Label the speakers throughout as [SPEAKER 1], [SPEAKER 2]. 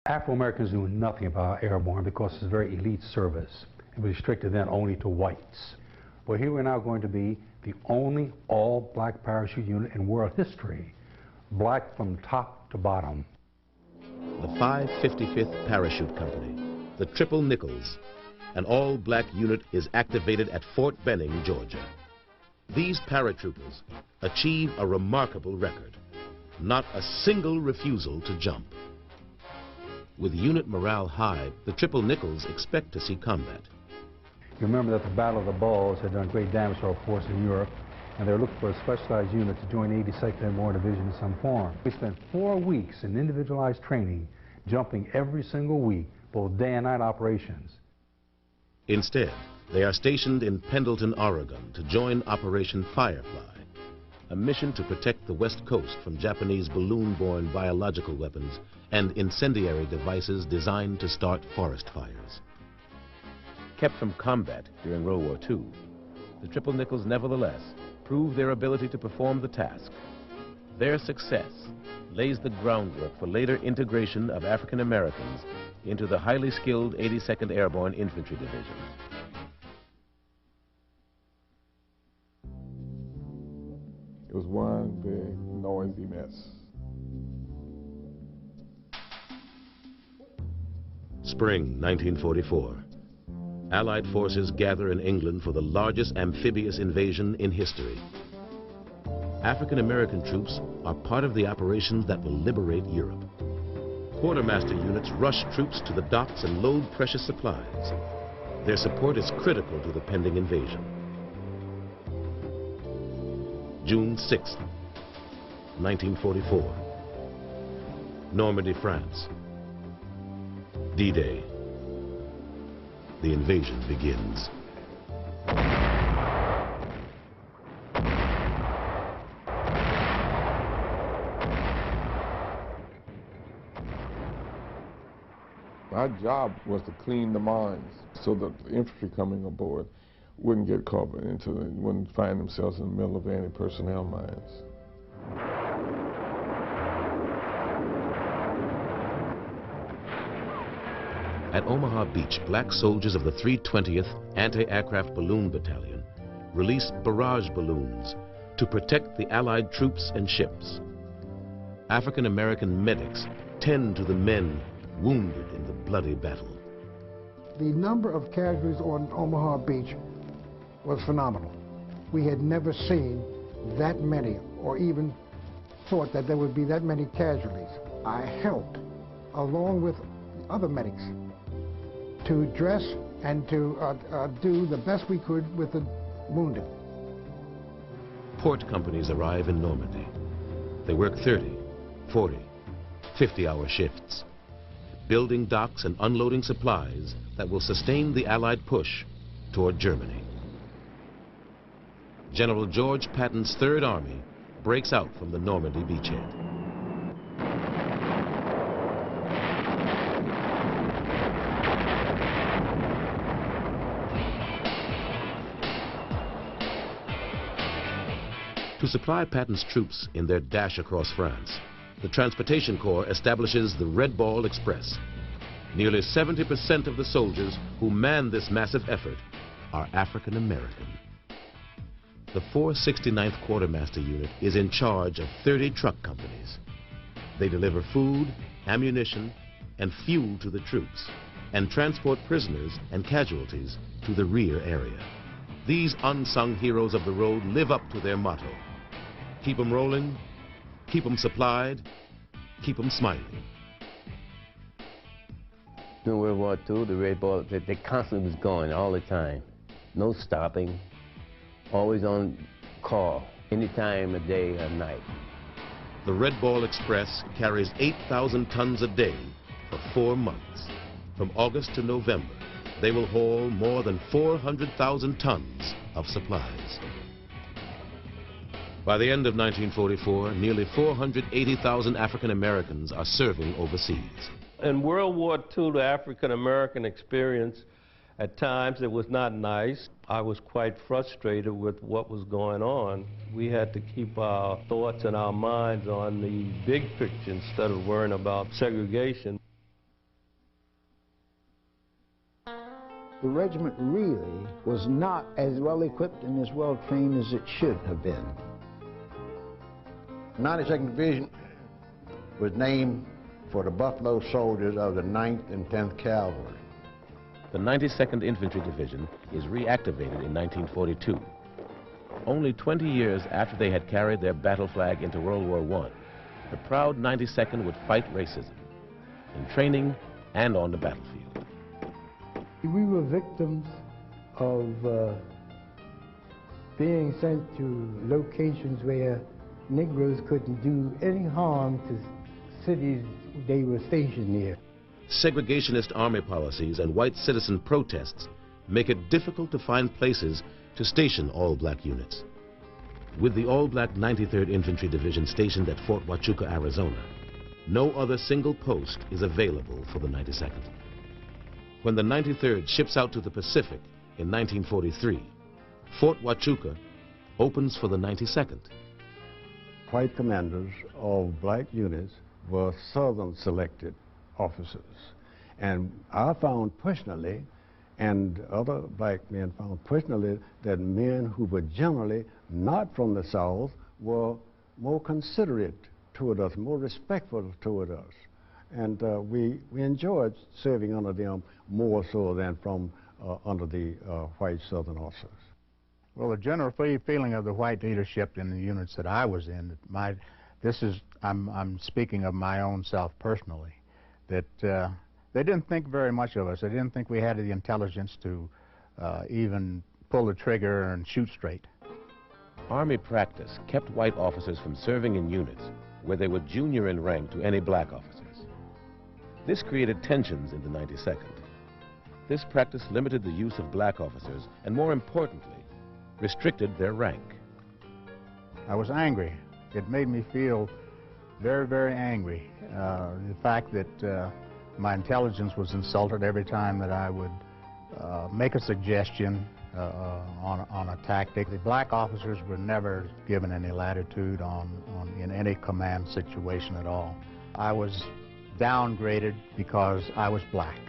[SPEAKER 1] Afro-Americans knew nothing about airborne because it's a very elite service. It was restricted then only to whites. Well, here we're now going to be the only all-black parachute unit in world history, black from top to bottom.
[SPEAKER 2] The 555th Parachute Company, the Triple Nickels, an all-black unit is activated at Fort Benning, Georgia. These paratroopers achieve a remarkable record. Not a single refusal to jump. With unit morale high, the Triple Nickels expect to see combat.
[SPEAKER 1] You remember that the Battle of the Bulge had done great damage to our force in Europe, and they were looking for a specialized unit to join the 82nd Airborne Division in some form. We spent 4 weeks in individualized training, jumping every single week, both day and night operations.
[SPEAKER 2] Instead, they are stationed in Pendleton, Oregon to join Operation Firefly, a mission to protect the West Coast from Japanese balloon-borne biological weapons and incendiary devices designed to start forest fires. Kept from combat during World War II, the Triple Nickels nevertheless proved their ability to perform the task. Their success lays the groundwork for later integration of African Americans into the highly skilled 82nd Airborne Infantry Division.
[SPEAKER 3] It was one big noisy mess.
[SPEAKER 2] Spring 1944. Allied forces gather in England for the largest amphibious invasion in history. African American troops are part of the operations that will liberate Europe. Quartermaster units rush troops to the docks and load precious supplies. Their support is critical to the pending invasion. June 6th, 1944. Normandy, France. D-Day. The invasion begins.
[SPEAKER 3] My job was to clean the mines so that the infantry coming aboard wouldn't get caught wouldn't find themselves in the middle of anti-personnel mines.
[SPEAKER 2] At Omaha Beach, black soldiers of the 320th Anti-Aircraft Balloon Battalion released barrage balloons to protect the Allied troops and ships. African American medics tend to the men wounded in the bloody battle.
[SPEAKER 4] The number of casualties on Omaha Beach was phenomenal. We had never seen that many, or even thought that there would be that many casualties. I helped, along with other medics, to dress and to do the best we could with the wounded.
[SPEAKER 2] Port companies arrive in Normandy. They work 30, 40, 50-hour shifts, building docks and unloading supplies that will sustain the Allied push toward Germany. General George Patton's Third Army breaks out from the Normandy beachhead. To supply Patton's troops in their dash across France, the Transportation Corps establishes the Red Ball Express. Nearly 70% of the soldiers who man this massive effort are African American. The 469th Quartermaster Unit is in charge of 30 truck companies. They deliver food, ammunition, and fuel to the troops, and transport prisoners and casualties to the rear area. These unsung heroes of the road live up to their motto: keep 'em rolling, keep 'em supplied, keep 'em smiling.
[SPEAKER 5] During World War II, the Red Ball, they constantly was going all the time. No stopping, always on call, any time of day or night.
[SPEAKER 2] The Red Ball Express carries 8,000 tons a day for 4 months. From August to November, they will haul more than 400,000 tons of supplies. By the end of 1944, nearly 480,000 African Americans are serving overseas.
[SPEAKER 6] In World War II, the African American experience, at times it was not nice. I was quite frustrated with what was going on. We had to keep our thoughts and our minds on the big picture instead of worrying about segregation.
[SPEAKER 7] The regiment really was not as well equipped and as well trained as it should have been.
[SPEAKER 8] 92nd Division was named for the Buffalo soldiers of the 9th and 10th Cavalry.
[SPEAKER 2] The 92nd Infantry Division is reactivated in 1942. Only 20 years after they had carried their battle flag into World War I, the proud 92nd would fight racism, in training and on the battlefield.
[SPEAKER 9] We were victims of being sent to locations where Negroes couldn't do any harm to cities they were stationed near.
[SPEAKER 2] Segregationist army policies and white citizen protests make it difficult to find places to station all-black units. With the all-black 93rd Infantry Division stationed at Fort Huachuca, Arizona, no other single post is available for the 92nd. When the 93rd ships out to the Pacific in 1943, Fort Huachuca opens for the 92nd.
[SPEAKER 10] White commanders of black units were Southern selected officers. And I found personally, and other black men found personally, that men who were generally not from the South were more considerate toward us, more respectful toward us. And we enjoyed serving under them more so than from under the white Southern officers.
[SPEAKER 11] Well, the general feeling of the white leadership in the units that I was in, I'm speaking of my own self personally, that they didn't think very much of us. They didn't think we had the intelligence to even pull the trigger and shoot straight.
[SPEAKER 2] Army practice kept white officers from serving in units where they were junior in rank to any black officers. This created tensions in the 92nd. This practice limited the use of black officers and, more importantly, restricted their rank.
[SPEAKER 11] I was angry. It made me feel very, very angry. The fact that my intelligence was insulted every time that I would make a suggestion on a tactic. The black officers were never given any latitude in any command situation at all. I was downgraded because I was black.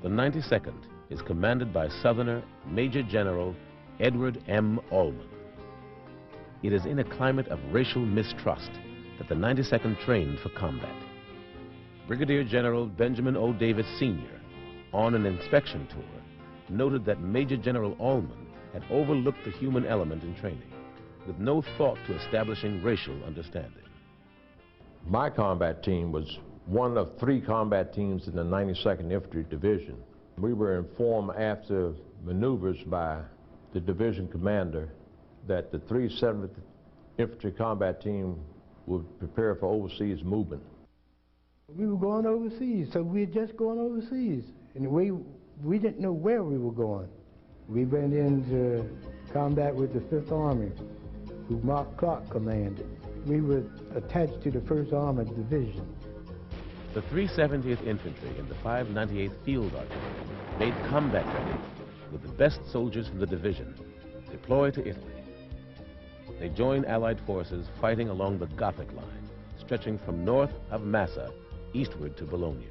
[SPEAKER 2] The 92nd is commanded by Southerner Major General Edward M. Allman. It is in a climate of racial mistrust that the 92nd trained for combat. Brigadier General Benjamin O. Davis Sr., on an inspection tour, noted that Major General Allman had overlooked the human element in training, with no thought to establishing racial understanding.
[SPEAKER 12] My combat team was one of 3 combat teams in the 92nd Infantry Division. We were informed after maneuvers by the division commander that the 370th Infantry Combat Team would prepare for overseas movement.
[SPEAKER 9] We were going overseas, so we were just going overseas. And we didn't know where we were going. We went into combat with the 5th Army, who Mark Clark commanded. We were attached to the 1st Armored Division.
[SPEAKER 2] The 370th Infantry and the 598th Field Artillery, made combat ready with the best soldiers from the division, deployed to Italy. They joined Allied forces fighting along the Gothic line, stretching from north of Massa eastward to Bologna.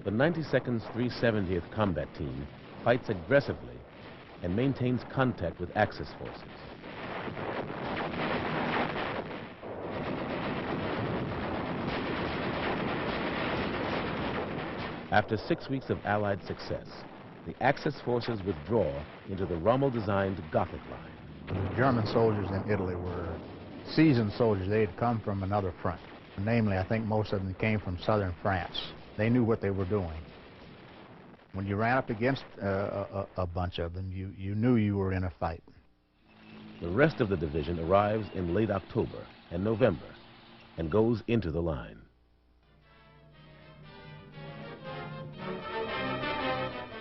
[SPEAKER 2] The 92nd's 370th Combat Team fights aggressively and maintains contact with Axis forces. After 6 weeks of Allied success, the Axis forces withdraw into the Rommel-designed Gothic line.
[SPEAKER 11] The German soldiers in Italy were seasoned soldiers. They had come from another front. Namely, I think most of them came from southern France. They knew what they were doing. When you ran up against a bunch of them, you knew you were in a fight.
[SPEAKER 2] The rest of the division arrives in late October and November and goes into the line.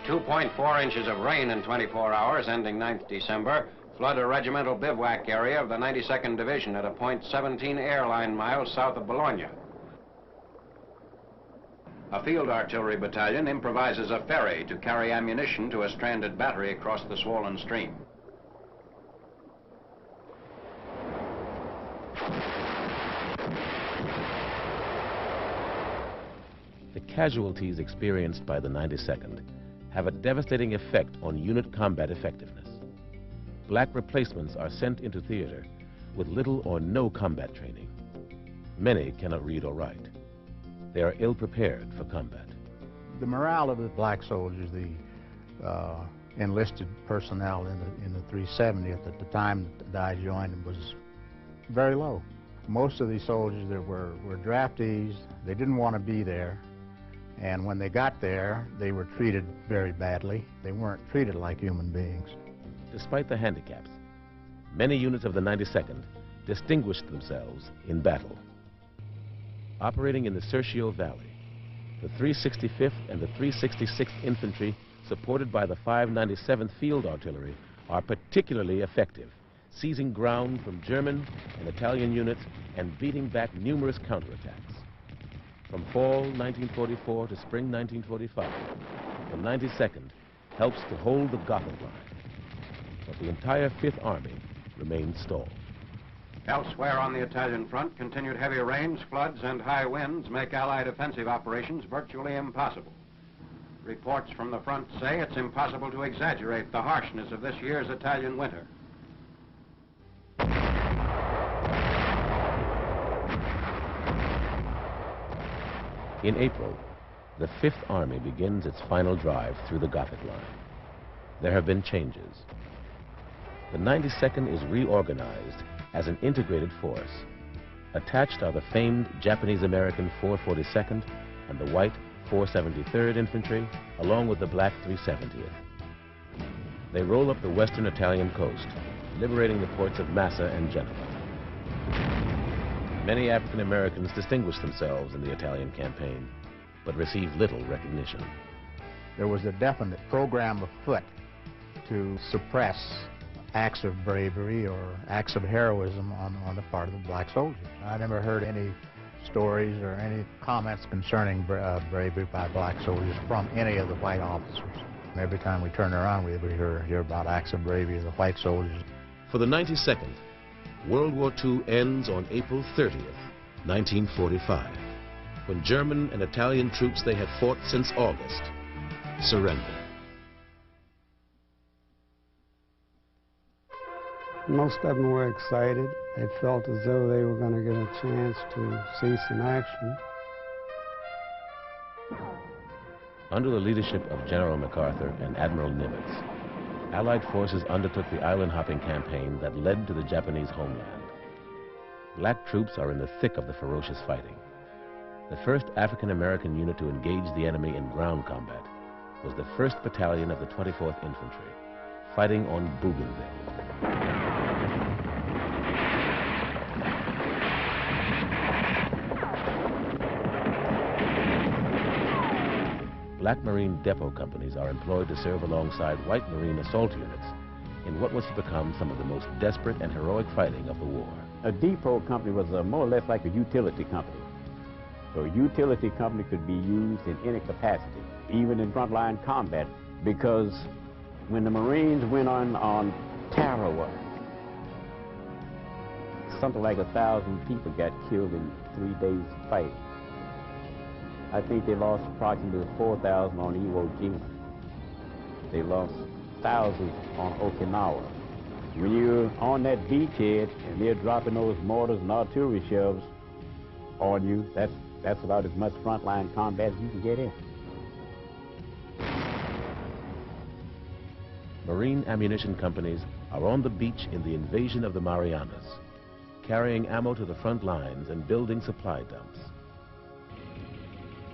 [SPEAKER 13] .4 inches of rain in 24 hours, ending 9th December, flood a regimental bivouac area of the 92nd Division at a point 17 airline miles south of Bologna. A field artillery battalion improvises a ferry to carry ammunition to a stranded battery across the swollen stream.
[SPEAKER 2] The casualties experienced by the 92nd have a devastating effect on unit combat effectiveness. Black replacements are sent into theater with little or no combat training. Many cannot read or write. They are ill-prepared for combat.
[SPEAKER 11] The morale of the black soldiers, the enlisted personnel in the 370th at the time that I joined them, was very low. Most of these soldiers that were draftees, they didn't want to be there. And when they got there, they were treated very badly. They weren't treated like human beings.
[SPEAKER 2] Despite the handicaps, many units of the 92nd distinguished themselves in battle. Operating in the Serchio Valley, the 365th and the 366th Infantry, supported by the 597th Field Artillery, are particularly effective, seizing ground from German and Italian units and beating back numerous counterattacks. From fall 1944 to spring 1945, the 92nd helps to hold the Gothic line, but the entire Fifth Army remained stalled.
[SPEAKER 13] Elsewhere on the Italian front, continued heavy rains, floods, and high winds make Allied offensive operations virtually impossible. Reports from the front say it's impossible to exaggerate the harshness of this year's Italian winter.
[SPEAKER 2] In April, the Fifth Army begins its final drive through the Gothic line. There have been changes. The 92nd is reorganized as an integrated force. Attached are the famed Japanese-American 442nd and the white 473rd Infantry, along with the black 370th. They roll up the western Italian coast, liberating the ports of Massa and Genoa. Many African Americans distinguished themselves in the Italian campaign, but received little recognition.
[SPEAKER 11] There was a definite program afoot to suppress acts of bravery or acts of heroism on the part of the black soldiers. I never heard any stories or any comments concerning bravery by black soldiers from any of the white officers. Every time we turn around, we hear about acts of bravery of the white soldiers.
[SPEAKER 2] For the 92nd, World War II ends on April 30th, 1945, when German and Italian troops they had fought since August surrendered.
[SPEAKER 14] Most of them were excited. They felt as though they were going to get a chance to see some action.
[SPEAKER 2] Under the leadership of General MacArthur and Admiral Nimitz, Allied forces undertook the island-hopping campaign that led to the Japanese homeland. Black troops are in the thick of the ferocious fighting. The first African-American unit to engage the enemy in ground combat was the 1st Battalion of the 24th Infantry, fighting on Bougainville. Black Marine depot companies are employed to serve alongside white Marine assault units in what was to become some of the most desperate and heroic fighting of the war.
[SPEAKER 15] A depot company was more or less like a utility company. So a utility company could be used in any capacity, even in frontline combat, because when the Marines went on Tarawa, something like 1,000 people got killed in 3 days fight. I think they lost approximately 4,000 on Iwo Jima. They lost thousands on Okinawa. When you're on that beachhead and they're dropping those mortars and artillery shells on you, that's about as much frontline combat as you can get in.
[SPEAKER 2] Marine ammunition companies are on the beach in the invasion of the Marianas, carrying ammo to the front lines and building supply dumps.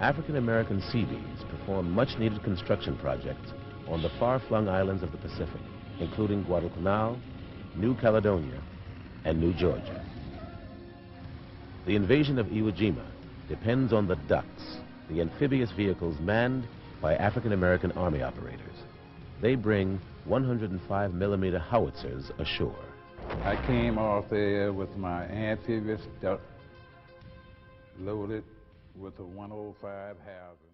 [SPEAKER 2] African-American Seabees perform much-needed construction projects on the far-flung islands of the Pacific, including Guadalcanal, New Caledonia, and New Georgia. The invasion of Iwo Jima depends on the ducks, the amphibious vehicles manned by African-American Army operators. They bring 105mm howitzers ashore.
[SPEAKER 16] I came off there with my amphibious duck loaded with a 105 Hauser.